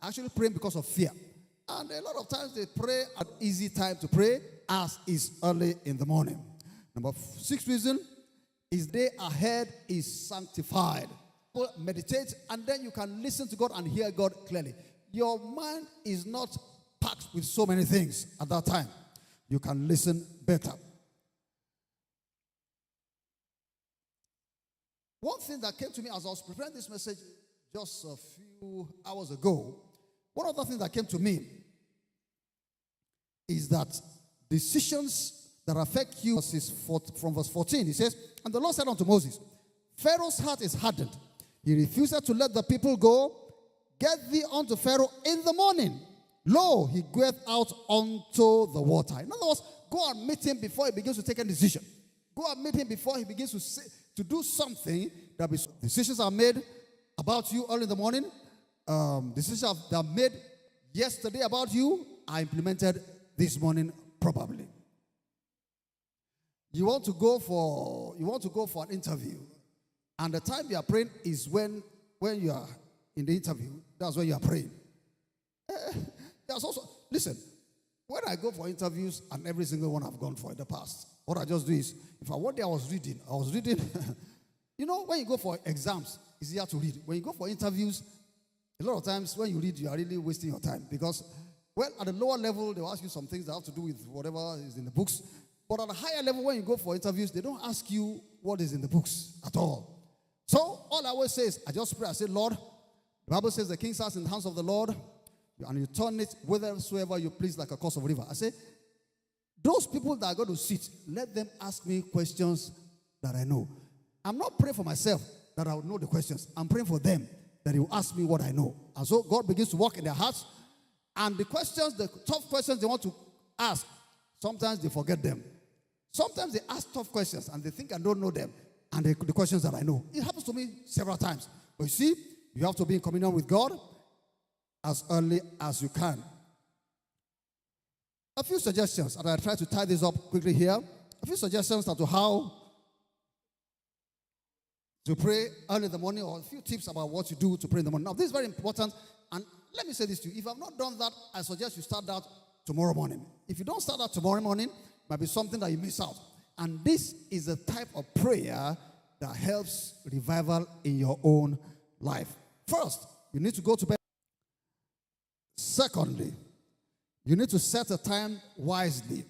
actually praying because of fear. And a lot of times they pray at easy time to pray, as is early in the morning. Number 6 reason is day ahead is sanctified. Meditate, and then you can listen to God and hear God clearly. Your mind is not packed with so many things at that time. You can listen better. One thing that came to me as I was preparing this message just a few hours ago, one other thing that came to me is that decisions that affect you, from verse 14, he says, and the Lord said unto Moses, Pharaoh's heart is hardened. He refused to let the people go. Get thee unto Pharaoh in the morning. Lo, he goeth out unto the water. In other words, go and meet him before he begins to take a decision. Go and meet him before he begins to do something. Decisions are made about you early in the morning. Decisions that are made yesterday about you are implemented this morning probably. You want to go for an interview, and the time you are praying is when you are in the interview. That's when you are praying. There's also, listen, when I go for interviews, and every single one I've gone for in the past, what I just do is, if one day I was reading, you know, when you go for exams, it's easier to read. When you go for interviews, a lot of times when you read, you are really wasting your time, because, well, at the lower level, they'll ask you some things that have to do with whatever is in the books. But at a higher level, when you go for interviews, they don't ask you what is in the books at all. So all I always say is, I just pray, I say, Lord, the Bible says the king's house in the hands of the Lord, and you turn it whithersoever you please like a course of a river. I say, those people that are going to sit, let them ask me questions that I know. I'm not praying for myself that I will know the questions. I'm praying for them that he will ask me what I know. And so God begins to work in their hearts. And the questions, the tough questions they want to ask, sometimes they forget them. Sometimes they ask tough questions and they think I don't know them. And the questions that I know. It happens to me several times. But you see, you have to be in communion with God as early as you can. A few suggestions, and I'll try to tie this up quickly here. A few suggestions as to how to pray early in the morning, or a few tips about what you do to pray in the morning. Now, this is very important, and let me say this to you. If you have not done that, I suggest you start that tomorrow morning. If you don't start that tomorrow morning, it might be something that you miss out. And this is a type of prayer that helps revival in your own life. First, you need to go to bed. Secondly, you need to set a time wisely.